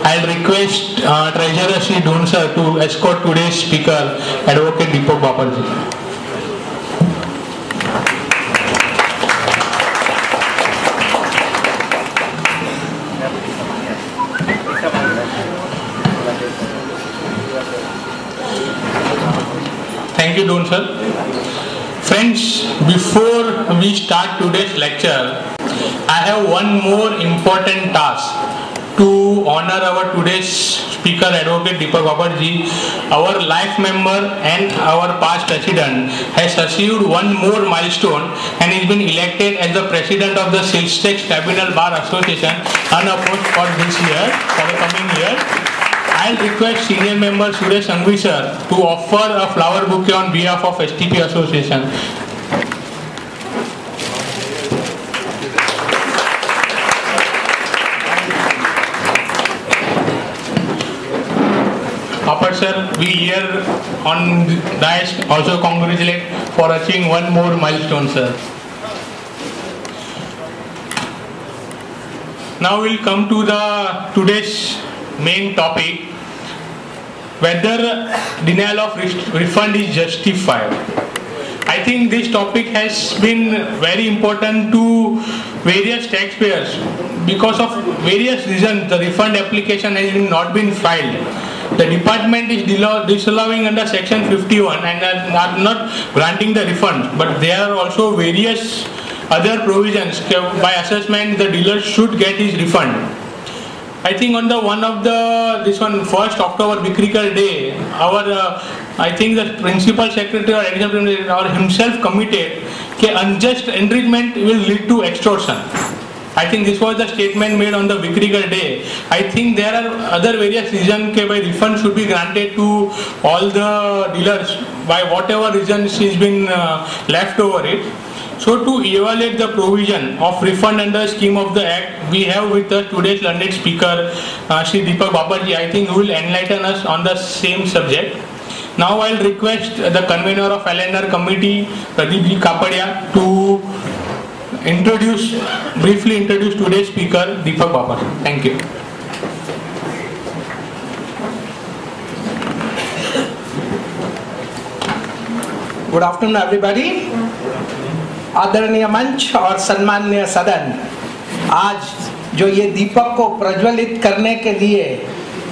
I'll request Treasurer Shri Dhon sir to escort today's speaker, Advocate Deepak Baparji. Thank you, Dhon sir. Friends, before we start today's lecture, I have one more important task. To honor our today's speaker, Advocate Deepak Baparji, our life member and our past president has achieved one more milestone and has been elected as the president of the Sales Tax Tribunal Bar Association unopposed for this year, for the coming year. I'll request senior member Suresh Sanghvi sir to offer a flower bouquet on behalf of STP Association. Upper sir, we here on dais also congratulate for achieving one more milestone, sir. Now we'll come to the today's main topic, whether denial of refund is justified. I think this topic has been very important to various taxpayers because of various reasons. The refund application has not been filed. The department is disallowing under section 51 and are not granting the refund, but there are also various other provisions. By assessment, the dealer should get his refund. I think on the 1st October Bikrikar day, I think the principal secretary or additional secretary or himself committed that unjust enrichment will lead to extortion. I think this was the statement made on the Bikrikar day. I think there are other various reasons why refund should be granted to all the dealers by whatever reasons is been left over it. So to evaluate the provision of refund under scheme of the Act, we have with us today's learned speaker, Shri Deepak Baparji. I think he will enlighten us on the same subject. Now I'll request the convener of LNR committee, Pradeep Ji Kapadia, to briefly introduce today's speaker, Deepak Baparji. Thank you. Good afternoon, everybody. आदरणीय मंच और सम्माननीय सदन, आज जो ये दीपक को प्रज्वलित करने के लिए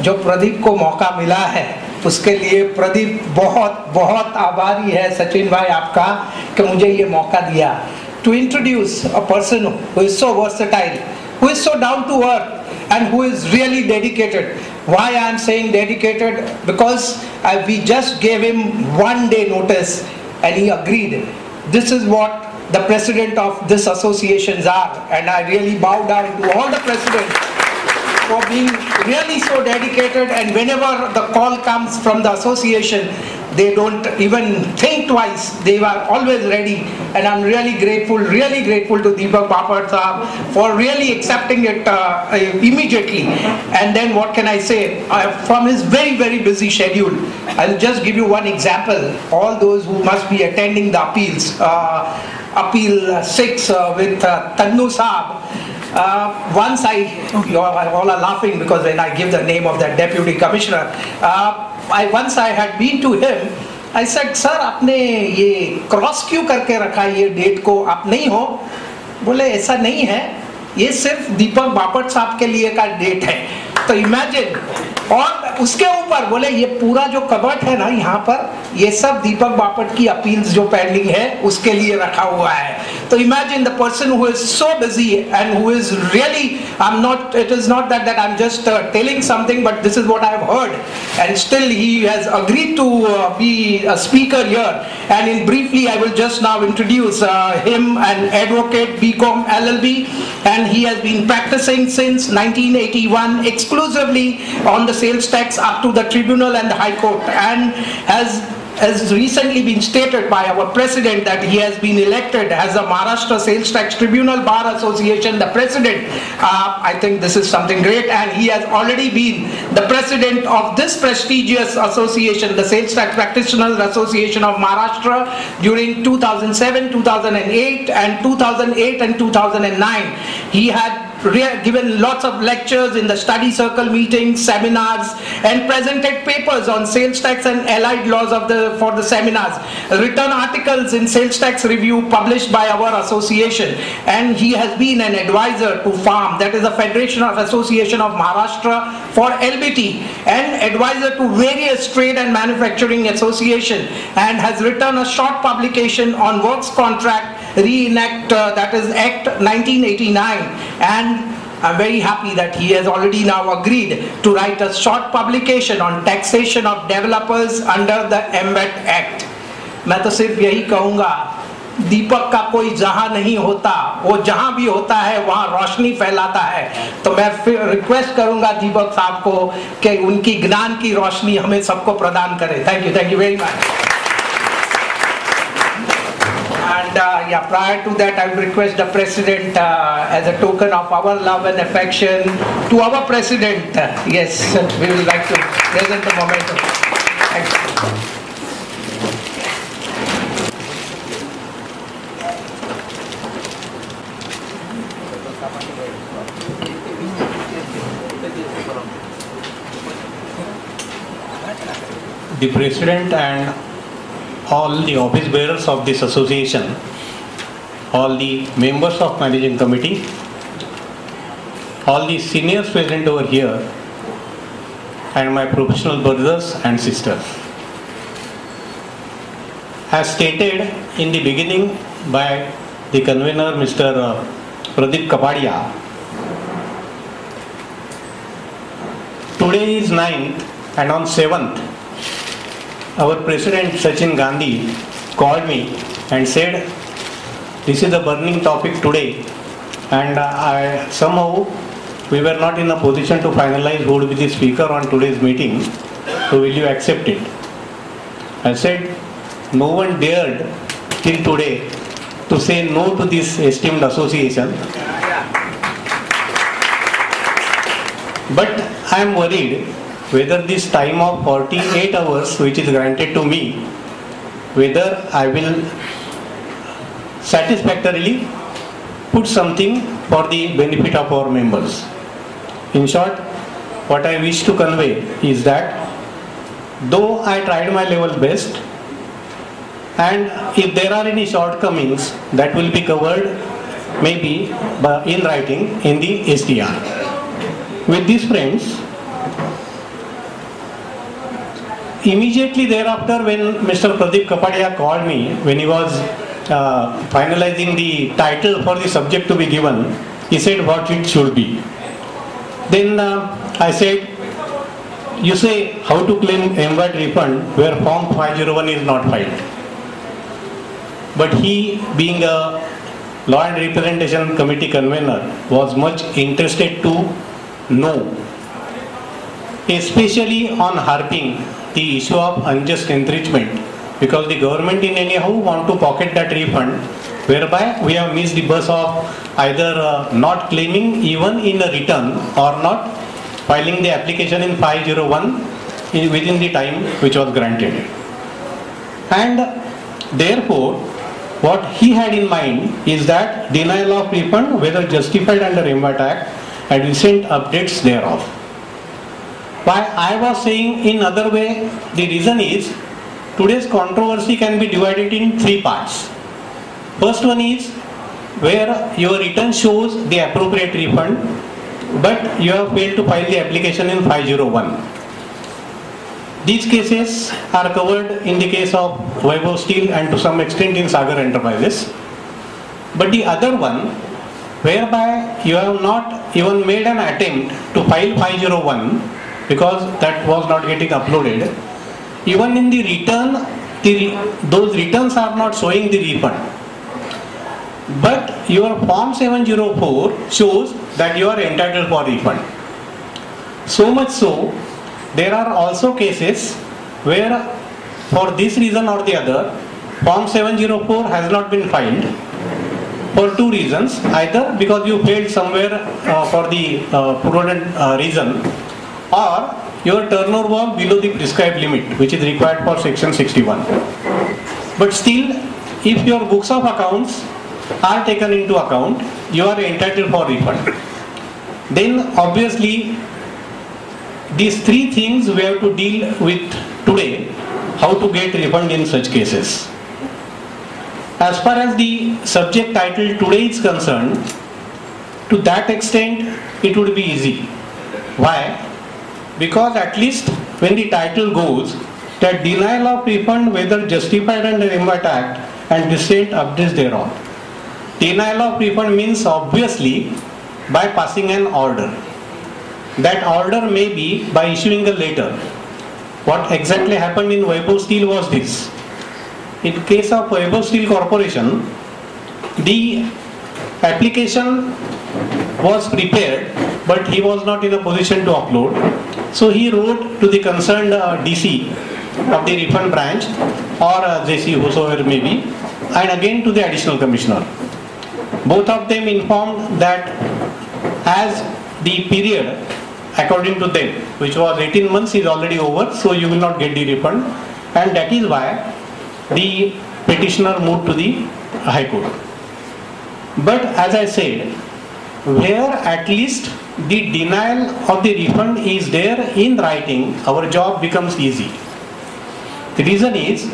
जो प्रदीप को मौका मिला है, उसके लिए प्रदीप बहुत बहुत आभारी है सचिन भाई आपका कि मुझे ये मौका दिया. To introduce a person who is so versatile, who is so down to earth and who is really dedicated. Why I am saying dedicated? Because we just gave him 1 day notice and he agreed. This is what the president of this associations are, and I really bow down to all the presidents for being really so dedicated, and whenever the call comes from the association, they don't even think twice. They were always ready, and I'm really grateful to Deepak Baparji for really accepting it immediately. And then what can I say? From his very, very busy schedule, I'll just give you one example. All those who must be attending the appeals, Appeal 6 with Tannu Saab. Once you all are laughing because when I give the name of that deputy commissioner, once I had been to him, I said, sir, आपने ये cross क्यों करके रखा ये date को, आप नहीं हो? बोले ऐसा नहीं है, ये सिर्फ दीपक बापट साहब के लिए का डेट है. तो इमेजिन, और उसके ऊपर बोले ये पूरा जो कबर्ट है ना यहाँ पर, ये सब दीपक बापट की अपील्स जो पेंडिंग है उसके लिए रखा हुआ है. तो imagine the person who is so busy and who is really, it is not that I'm just telling something, but this is what I have heard, and still he has agreed to be a speaker here. And in briefly I will just now introduce him, an advocate, BCom LLB, and he has been practicing since 1981 exclusively on the sales tax up to the tribunal and the high court, and has has recently been stated by our president that he has been elected as the Maharashtra Sales Tax Tribunal Bar Association, the president. I think this is something great, and he has already been the president of this prestigious association, the Sales Tax Practitioners Association of Maharashtra, during 2007, 2008 and 2008 and 2009. He had given lots of lectures in the study circle meetings, seminars, and presented papers on sales tax and allied laws for the seminars, written articles in Sales Tax Review published by our association, and he has been an advisor to FARM, that is the Federation of Association of Maharashtra for LBT, and advisor to various trade and manufacturing association, and has written a short publication on works contract reenact, that is Act 1989, and I'm very happy that he has already now agreed to write a short publication on taxation of developers under the MVAT Act. मैं तो सिर्फ यही कहूँगा, दीपक का कोई जहां नहीं होता, वो जहां भी होता है वहां रोशनी फैलाता है। तो मैं फिर रिक्वेस्ट करूंगा दीपक साहब को कि उनकी ज्ञान की रोशनी हमें सबको प्रदान करें। Thank you very much. And prior to that, I will request the President, as a token of our love and affection to our President, yes, we would like to present the momentum. Thank you. The President and all the office bearers of this association, all the members of managing committee, all the seniors present over here, and my professional brothers and sisters. As stated in the beginning by the convener, Mr. Pradeep Kapadia, today is 9th and on 7th, our President Sachin Gandhi called me and said, this is a burning topic today, and somehow we were not in a position to finalize who would be the speaker on today's meeting, so will you accept it? I said, no one dared till today to say no to this esteemed association, but I am worried whether this time of 48 hours which is granted to me, whether I will satisfactorily put something for the benefit of our members. In short, what I wish to convey is that though I tried my level best, and if there are any shortcomings, that will be covered maybe in writing in the STR. With these friends, immediately thereafter, when Mr. Pradeep Kapadia called me, when he was finalizing the title for the subject to be given, he said what it should be. Then I said, you say how to claim MVAT refund where Form 501 is not filed. But he, being a Law and Representation Committee convener, was much interested to know, especially on harping the issue of unjust enrichment, because the government in anyhow want to pocket that refund, whereby we have missed the bus of either not claiming even in a return or not filing the application in 501 within the time which was granted. And therefore, what he had in mind is that denial of refund, whether justified under MVAT Act, and recent updates thereof. Why I was saying in other way, the reason is today's controversy can be divided in three parts. First one is where your return shows the appropriate refund, but you have failed to file the application in 501. These cases are covered in the case of Vaibhav Steel and to some extent in Sagar Enterprises. But the other one, whereby you have not even made an attempt to file 501 because that was not getting uploaded, even in the return, those returns are not showing the refund. But your Form 704 shows that you are entitled for refund. So much so, there are also cases where for this reason or the other, Form 704 has not been filed for two reasons. Either because you failed somewhere for the prudent reason, or your turnover was below the prescribed limit which is required for section 61. But still, if your books of accounts are taken into account, you are entitled for refund. Then obviously these three things we have to deal with today, how to get refund in such cases. As far as the subject title today is concerned, to that extent it would be easy. Why? Because at least when the title goes that denial of refund whether justified under MVAT Act and recent updates thereon. Denial of refund means obviously by passing an order. That order may be by issuing a letter. What exactly happened in Vaibhav Steel was this. In case of Vaibhav Steel Corporation, the application was prepared but he was not in a position to upload. So he wrote to the concerned DC of the refund branch or JC, whosoever may be, and again to the additional commissioner. Both of them informed that as the period according to them, which was 18 months, is already over, so you will not get the refund, and that is why the petitioner moved to the High Court. But as I said, where at least the denial of the refund is there in writing, our job becomes easy. The reason is,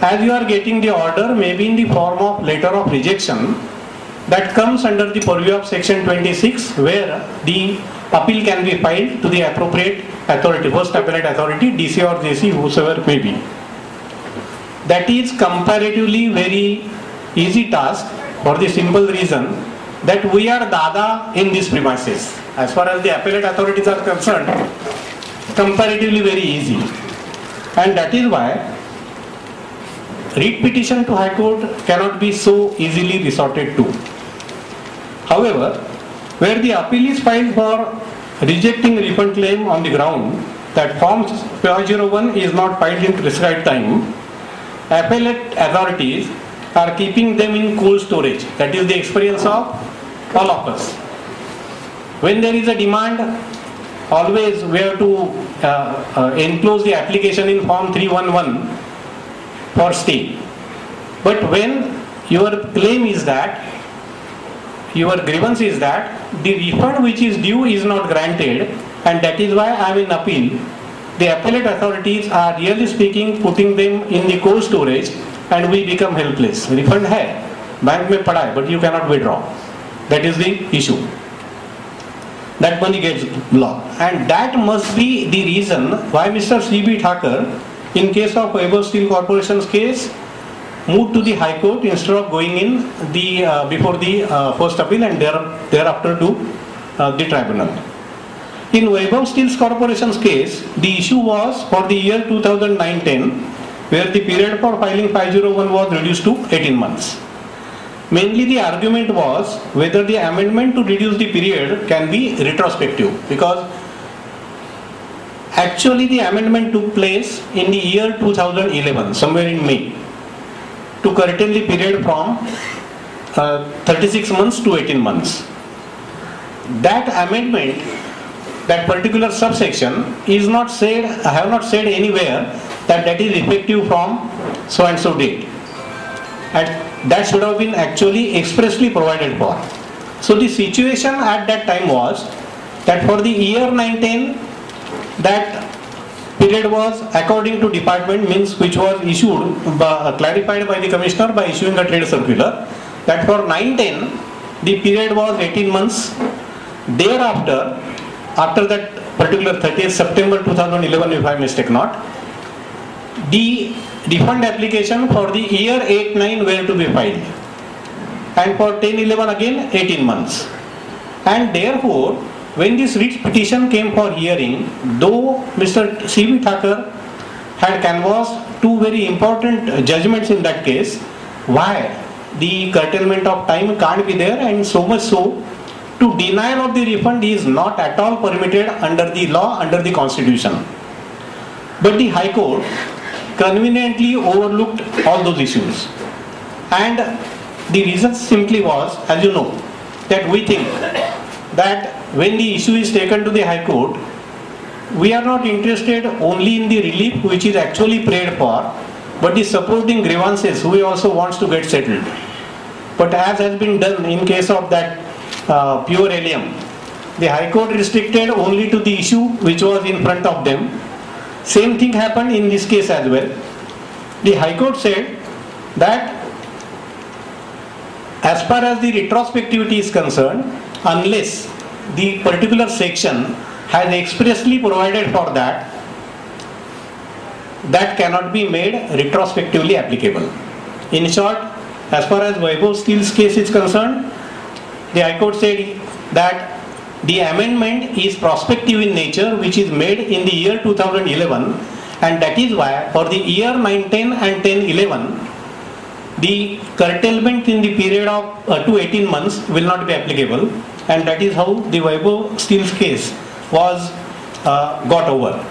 as you are getting the order maybe in the form of letter of rejection, that comes under the purview of section 26, where the appeal can be filed to the appropriate authority, first appellate authority, DC or JC, whosoever may be. That is comparatively very easy task for the simple reason that we are Dada in this premises. As far as the appellate authorities are concerned, comparatively very easy. And that is why writ petition to High Court cannot be so easily resorted to. However, where the appeal is filed for rejecting refund claim on the ground that Form 501 is not filed in prescribed time, appellate authorities are keeping them in cold storage. That is the experience of all of us. When there is a demand, always we have to enclose the application in Form 311 for stay. But when your claim is that, your grievance is that the refund which is due is not granted, and that is why I am in appeal, the appellate authorities are really speaking putting them in the cold storage, and we become helpless. Refund hai, bank mein pada hai, but you cannot withdraw. That is the issue. That money gets blocked, and that must be the reason why Mr. C.B. Thakur, in case of Vaibhav Steel Corporation's case, moved to the High Court instead of going in the before the first appeal and thereafter to the tribunal. In Vaibhav Steel Corporation's case, the issue was for the year 2009-10, where the period for filing 501 was reduced to 18 months. Mainly the argument was whether the amendment to reduce the period can be retrospective, because actually the amendment took place in the year 2011, somewhere in May, to curtail the period from 36 months to 18 months. That amendment, that particular subsection is not said, I have not said anywhere that is effective from so and so date. And that should have been actually expressly provided for. So the situation at that time was that for the year 9-10, that period was according to department, means which was issued, clarified by the commissioner by issuing a trade circular, that for 9-10 the period was 18 months. Thereafter, after that particular 30th September 2011, if I mistake not, the refund application for the year 8-9 were to be filed, and for 10-11 again 18 months. And therefore, when this writ petition came for hearing, though Mr. C.B. Thakur had canvassed two very important judgments in that case, why the curtailment of time can't be there, and so much so, to denial of the refund is not at all permitted under the law, under the constitution. But the High Court conveniently overlooked all those issues. And the reason simply was, as you know, that we think that when the issue is taken to the High Court, we are not interested only in the relief which is actually prayed for, but the supporting grievances we also wants to get settled. But as has been done in case of that pure helium, the High Court restricted only to the issue which was in front of them. Same thing happened in this case as well. The High Court said that as far as the retrospectivity is concerned, unless the particular section has expressly provided for that, that cannot be made retrospectively applicable. In short, as far as Vaibhav Steel's case is concerned, the High Court said that the amendment is prospective in nature, which is made in the year 2011, and that is why for the year 9-10 and 10-11, the curtailment in the period of 18 months will not be applicable, and that is how the Vaibhav Steel's case was got over.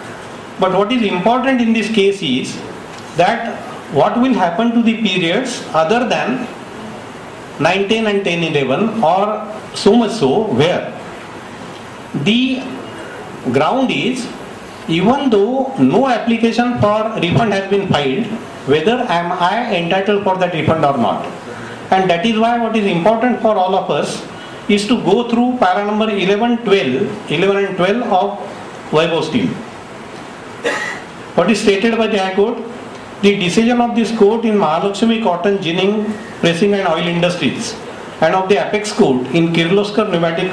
But what is important in this case is that what will happen to the periods other than 9-10 and 10-11, or so much so where the ground is, even though no application for refund has been filed, whether am I entitled for that refund or not. And that is why what is important for all of us is to go through para number 11 and 12 of Vaibhav Steel. What is stated by the High Court? The decision of this court in Mahalakshmi Cotton Ginning, Pressing and Oil Industries and of the Apex Court in Kirloskar Pneumatic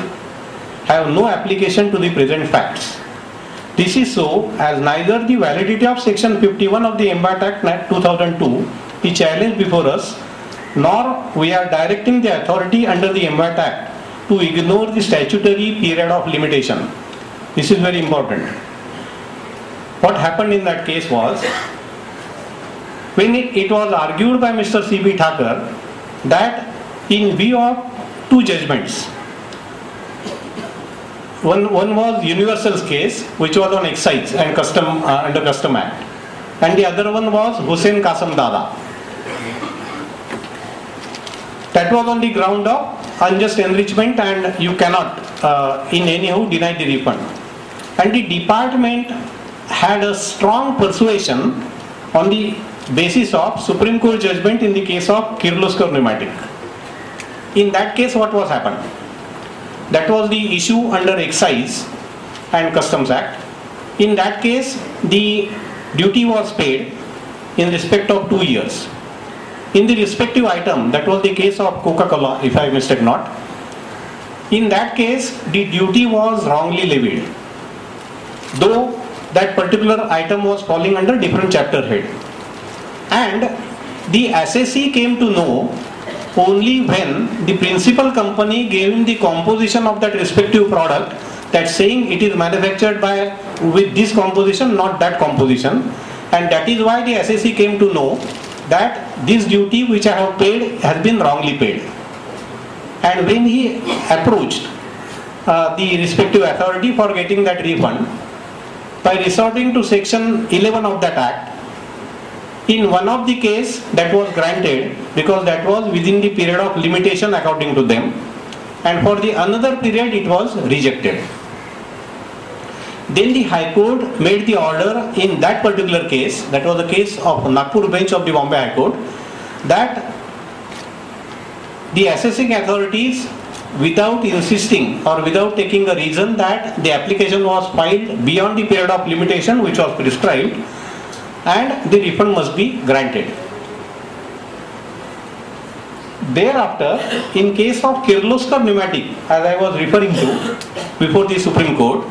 have no application to the present facts. This is so as neither the validity of section 51 of the MBAT Act 2002 is challenged before us, nor we are directing the authority under the MBAT Act to ignore the statutory period of limitation. This is very important. What happened in that case was, when it was argued by Mr. C.B. Thakur that in view of two judgments, one was Universal's case, which was on excise and custom under Custom Act, and the other one was Hussain Kasam Dada. That was on the ground of unjust enrichment, and you cannot in any way deny the refund. And the department had a strong persuasion on the basis of Supreme Court judgment in the case of Kirloskar Pneumatic. In that case, what was happened? That was the issue under Excise and Customs Act. In that case, the duty was paid in respect of 2 years. In the respective item, that was the case of Coca-Cola, if I mistake not. In that case, the duty was wrongly levied, though that particular item was falling under different chapter head. And the SSC came to know only when the principal company gave him the composition of that respective product, that saying it is manufactured by with this composition, not that composition, and that is why the SSC came to know that this duty which I have paid has been wrongly paid. And when he approached the respective authority for getting that refund, by resorting to section 11 of that act, in one of the case that was granted because that was within the period of limitation according to them, and for the another period it was rejected. Then the High Court made the order in that particular case, that was the case of Nagpur bench of the Bombay High Court, that the assessing authorities, without insisting or without taking a reason that the application was filed beyond the period of limitation which was prescribed, and the refund must be granted. Thereafter, in case of Kirloskar Pneumatic, as I was referring to before the Supreme Court,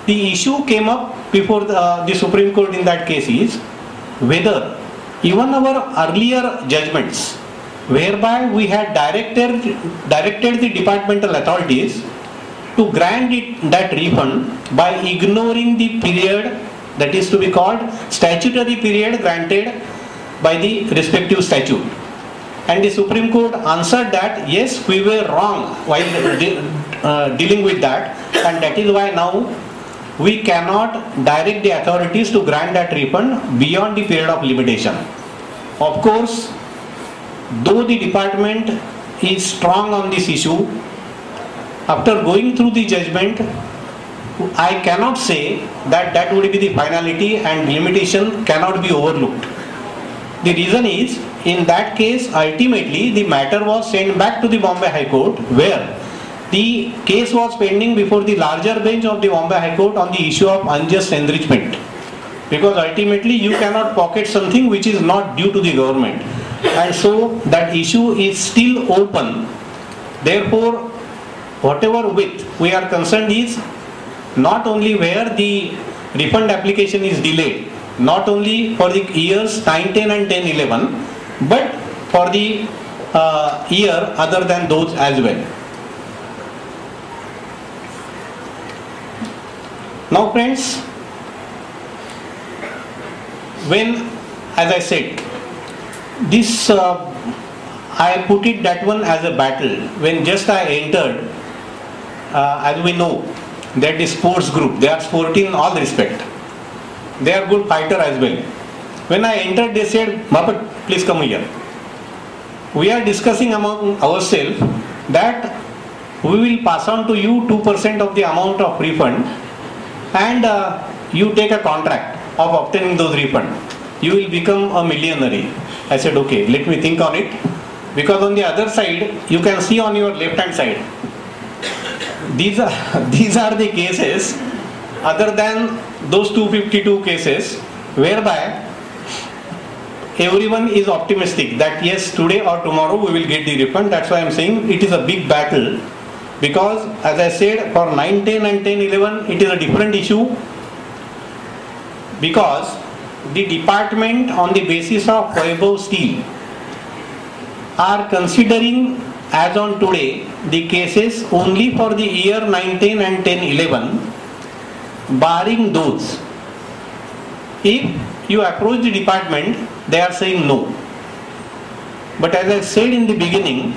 the issue came up before the Supreme Court in that case is whether even our earlier judgments, whereby we had directed the departmental authorities to grant that refund by ignoring the period that is to be called statutory period granted by the respective statute. And the Supreme Court answered that yes, we were wrong while dealing with that, and that is why now we cannot direct the authorities to grant that refund beyond the period of limitation. Of course, though the department is strong on this issue, after going through the judgment, I cannot say that that would be the finality and limitation cannot be overlooked. The reason is, in that case, ultimately the matter was sent back to the Bombay High Court, where the case was pending before the larger bench of the Bombay High Court on the issue of unjust enrichment. Because ultimately you cannot pocket something which is not due to the government. And so that issue is still open. Therefore, whatever with we are concerned is not only where the refund application is delayed, not only for the years 9, 10 and 10, 11, but for the year other than those as well. Now friends, when, as I said, this I put it that one as a battle. When just I entered, as we know, that the sports group, they are sporting in all respect. They are good fighter as well. When I entered, they said, Bapat, please come here. We are discussing among ourselves that we will pass on to you 2% of the amount of refund, and you take a contract of obtaining those refund. You will become a millionaire. I said, okay, let me think on it. Because on the other side, you can see on your left hand side, these are the cases other than those 252 cases whereby everyone is optimistic that yes, today or tomorrow we will get the refund. That's why I am saying it is a big battle, because as I said, for 9, 10 and 10, 11 it is a different issue, because the department on the basis of Vaibhav Steel are considering as on today the cases only for the year 9, 10 and 10, 11, barring those. If you approach the department, they are saying no. But as I said in the beginning,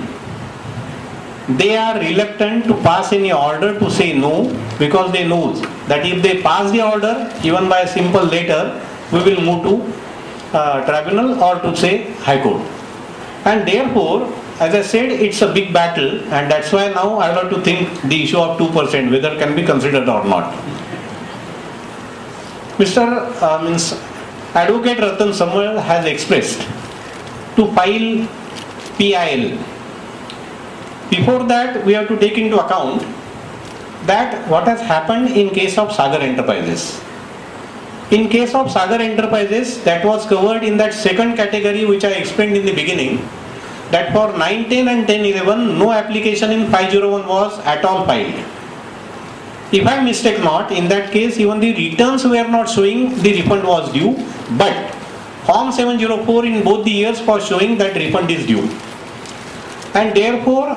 they are reluctant to pass any order to say no, because they know that if they pass the order, even by a simple letter, we will move to tribunal or to say High Court. And therefore, as I said, it's a big battle, and that's why now I have to think the issue of 2% whether can be considered or not. Advocate Ratan Samuel has expressed to file PIL. Before that, we have to take into account that what has happened in case of Sagar Enterprises. In case of Sagar Enterprises, that was covered in that second category which I explained in the beginning, that for 9, 10 and 10, 11, no application in 501 was at all filed. If I mistake not, in that case even the returns were not showing the refund was due, but Form 704 in both the years for showing that refund is due. And therefore,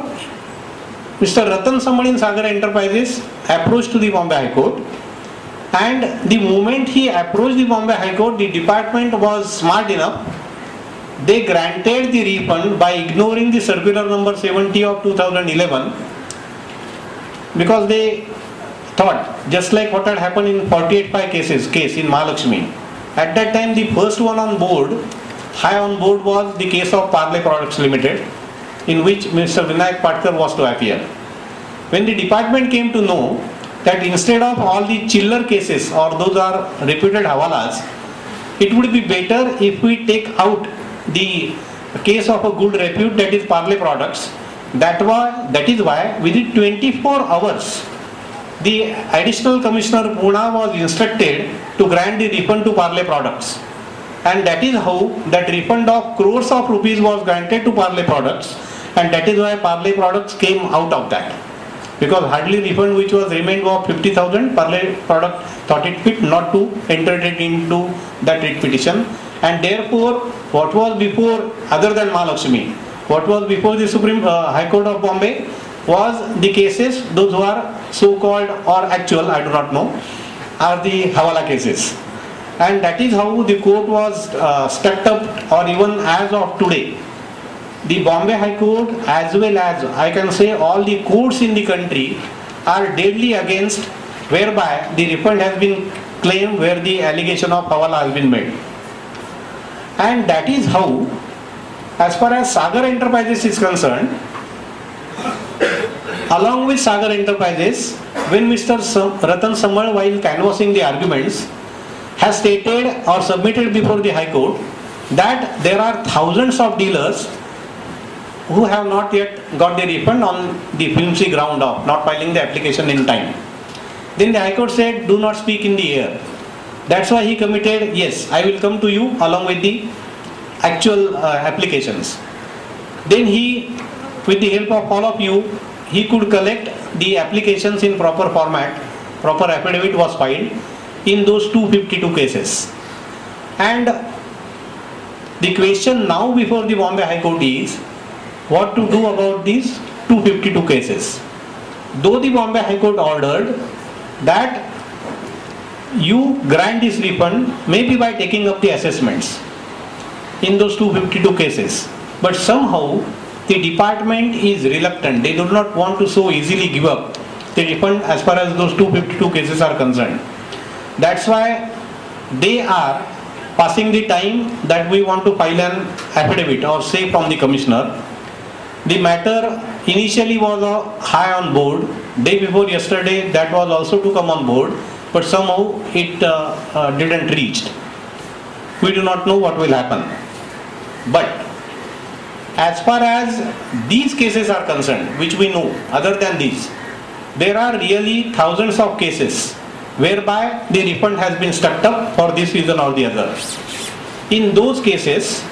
Mr. Ratan Samuel in Sagar Enterprises approached to the Bombay High Court, and the moment he approached the Bombay High Court, the department was smart enough. They granted the refund by ignoring the circular number 70 of 2011, because they thought, just like what had happened in 48.5 case in Mahalakshmi. At that time, the first one on board, high on board, was the case of Parle Products Limited, in which Mr. Vinayak Patkar was to appear. When the department came to know that instead of all the chiller cases, or those are reputed havalas, it would be better if we take out the case of a good repute, that is Parle Products. That is why within 24 hours, the additional commissioner Pune was instructed to grant the refund to Parle Products. And that is how that refund of crores of rupees was granted to Parle Products, and that is why Parle Products came out of that. Because hardly refund which was remained of 50,000, Parle Product thought it fit not to enter it into that writ petition. And therefore, what was before, other than Mahalakshmi, what was before the Supreme High Court of Bombay was the cases, those who are so-called or actual, I do not know, are the Havala cases. And that is how the court was stuck up, or even as of today. The Bombay High Court, as well as I can say all the courts in the country, are deadly against whereby the refund has been claimed where the allegation of hawala has been made. And that is how, as far as Sagar Enterprises is concerned, along with Sagar Enterprises, when Mr. Ratan Samal, while canvassing the arguments, has stated or submitted before the High Court that there are thousands of dealers who have not yet got the refund on the flimsy ground of not filing the application in time. Then the High Court said, do not speak in the air. That's why he committed, yes, I will come to you along with the actual applications. Then he, with the help of all of you, he could collect the applications in proper format, proper affidavit was filed in those 252 cases. And the question now before the Bombay High Court is, what to do about these 252 cases? Though the Bombay High Court ordered that you grant this refund maybe by taking up the assessments in those 252 cases, but somehow the department is reluctant. They do not want to so easily give up the refund as far as those 252 cases are concerned. That's why they are passing the time that we want to file an affidavit or say from the commissioner. The matter initially was high on board. Day before yesterday that was also to come on board, but somehow it didn't reach. We do not know what will happen. But as far as these cases are concerned, which we know, other than these, there are really thousands of cases whereby the refund has been stuck up for this reason or the other. In those cases,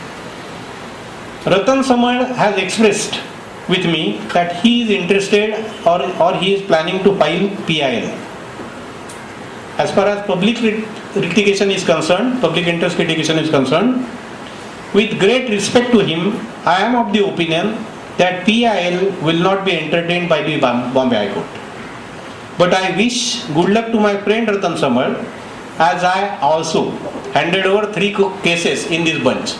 Ratan Samal has expressed with me that he is interested or he is planning to file PIL. As far as public litigation is concerned, public interest litigation is concerned, with great respect to him, I am of the opinion that PIL will not be entertained by the Bombay High Court. But I wish good luck to my friend Ratan Samal, as I also handed over 3 cases in this bunch.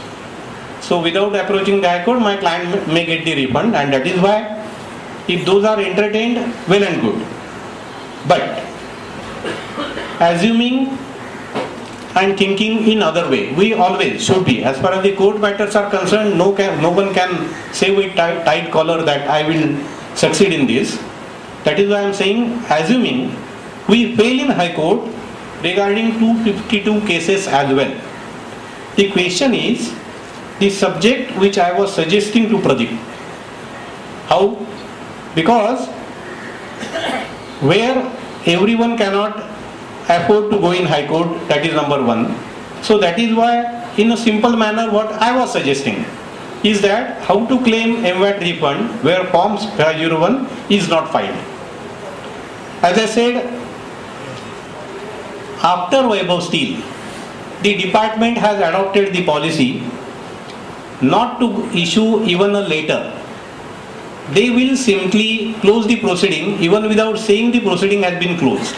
So without approaching the High Court, my client may get the refund, and that is why if those are entertained, well and good. But assuming and thinking in other way, we always should be, as far as the court matters are concerned, no one can say with tight collar that I will succeed in this. That is why I am saying, assuming we fail in High Court regarding 252 cases as well. The question is the subject which I was suggesting to Pradeep. How? Because where everyone cannot afford to go in High Court, that is number one. So that is why in a simple manner what I was suggesting is that how to claim MVAT refund where Form 501 is not filed. As I said, after Vaibhav Steel, the department has adopted the policy not to issue even a letter. They will simply close the proceeding even without saying the proceeding has been closed.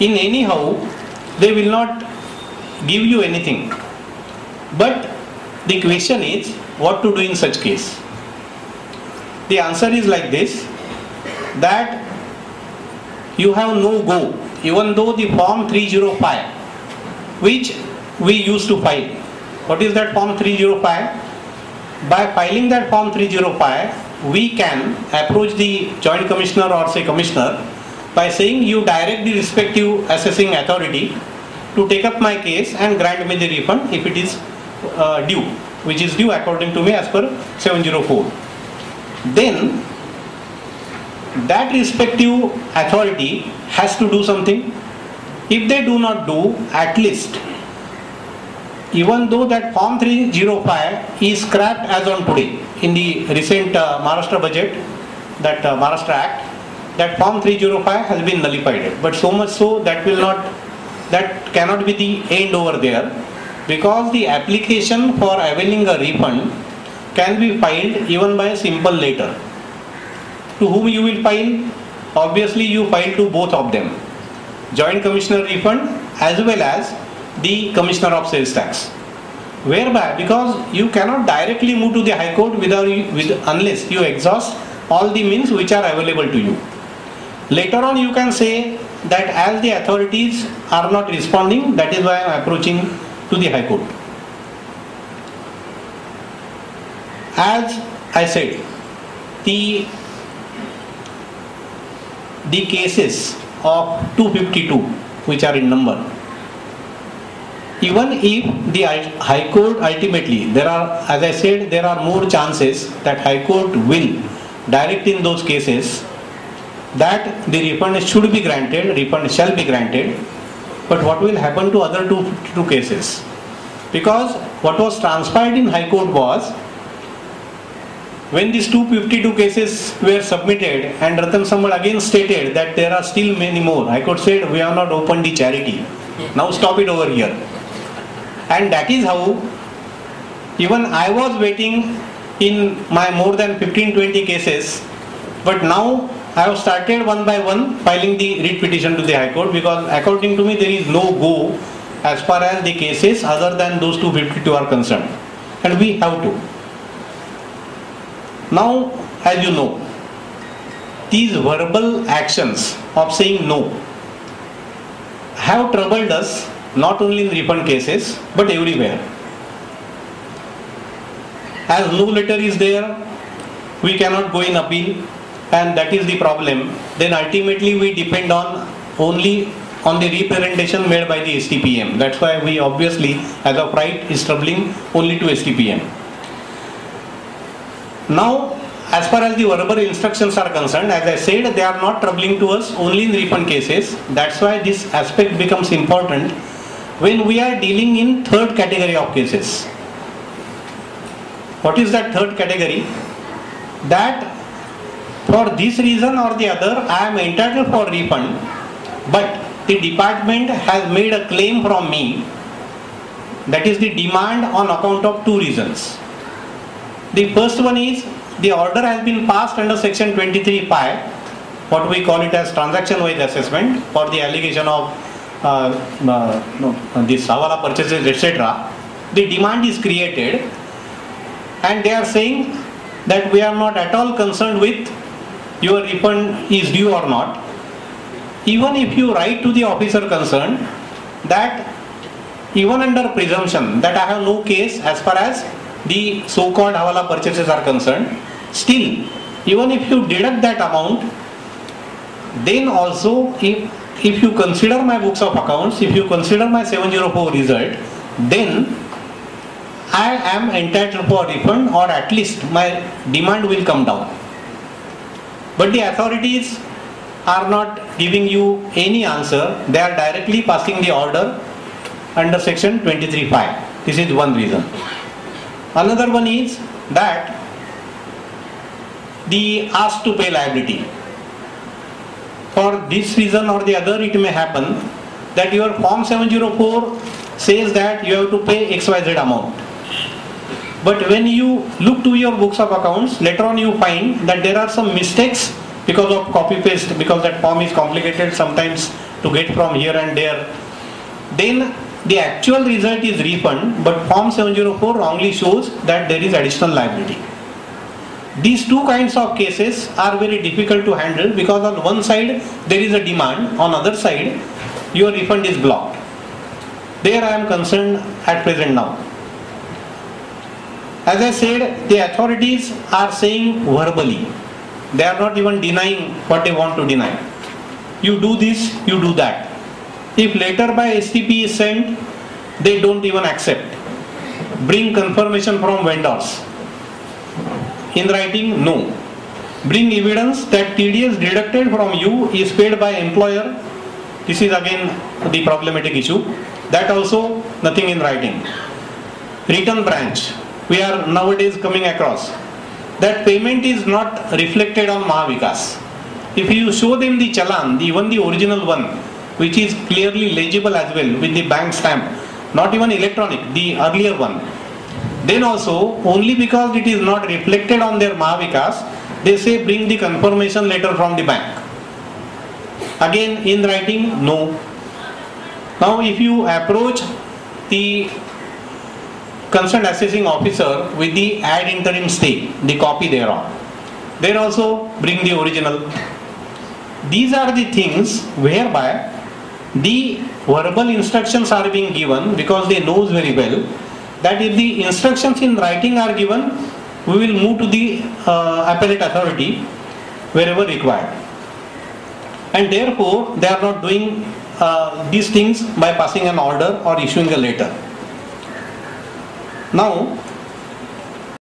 In anyhow, they will not give you anything. But the question is, what to do in such case? The answer is like this, that you have no go, even though the Form 305, which we used to file. What is that Form 305? By filing that Form 305, we can approach the Joint Commissioner or say Commissioner by saying you direct the respective assessing authority to take up my case and grant me the refund if it is due, which is due according to me as per 704. Then that respective authority has to do something. If they do not do, at least, even though that Form 305 is scrapped as on today in the recent Maharashtra budget, that Maharashtra Act, that Form 305 has been nullified. But so much so that cannot be the end over there, because the application for availing a refund can be filed even by a simple letter. To whom you will file? Obviously you file to both of them, Joint Commissioner Refund as well as the Commissioner of Sales Tax. Whereby, because you cannot directly move to the High Court unless you exhaust all the means which are available to you. Later on you can say that as the authorities are not responding, that is why I am approaching to the High Court. As I said, the cases of 252 which are in number, even if the High Court ultimately, there are, as I said, there are more chances that High Court will direct in those cases that the refund should be granted, refund shall be granted. But what will happen to other 252 cases? Because what was transpired in High Court was, when these 252 cases were submitted and Ratan Sammal again stated that there are still many more, High Court said we have not opened the charity. Now stop it over here. And that is how even I was waiting in my more than 15-20 cases, but now I have started one by one filing the writ petition to the High Court, because according to me there is no go as far as the cases other than those 252 are concerned, and we have to. Now, as you know, these verbal actions of saying no have troubled us not only in refund cases but everywhere. As no letter is there, we cannot go in appeal, and that is the problem. Then ultimately we depend on only on the representation made by the STPM. That's why we obviously as of right is troubling only to STPM. Now, as far as the verbal instructions are concerned, as I said, they are not troubling to us only in refund cases. That's why this aspect becomes important when we are dealing in third category of cases. What is that third category? That for this reason or the other, I am entitled for refund, but the department has made a claim from me, that is the demand on account of two reasons. The first one is, the order has been passed under section 23(5), what we call it as transaction wise assessment, for the allegation of this Hawala purchases, etc. The demand is created, and they are saying that we are not at all concerned with your refund is due or not. Even if you write to the officer concerned that even under presumption that I have no case as far as the so-called Hawala purchases are concerned, still, even if you deduct that amount, then also if you consider my books of accounts, if you consider my 704 result, then I am entitled for refund, or at least my demand will come down. But the authorities are not giving you any answer. They are directly passing the order under section 23(5). This is one reason. Another one is that the asked to pay liability. For this reason or the other, it may happen that your form 704 says that you have to pay XYZ amount. But when you look to your books of accounts, later on you find that there are some mistakes because of copy paste, because that form is complicated sometimes to get from here and there. Then the actual result is refund, but form 704 wrongly shows that there is additional liability. These two kinds of cases are very difficult to handle, because on one side there is a demand, on other side your refund is blocked. There I am concerned at present now. As I said, the authorities are saying verbally. They are not even denying what they want to deny. You do this, you do that. If later by STP is sent, they don't even accept. Bring confirmation from vendors. In writing, no. Bring evidence that TDS deducted from you is paid by employer. This is again the problematic issue. That also nothing in writing. Return branch. We are nowadays coming across that payment is not reflected on Mahavikas. If you show them the challan, even the original one, which is clearly legible as well with the bank stamp, not even electronic, the earlier one, then also only because it is not reflected on their Mahavikas, they say bring the confirmation letter from the bank. Again in writing, no. Now if you approach the concerned assessing officer with the ad interim stay, the copy thereof, there also bring the original. these are the things whereby the verbal instructions are being given, because they knows very well that if the instructions in writing are given, we will move to the appellate authority wherever required. And therefore, they are not doing these things by passing an order or issuing a letter. Now,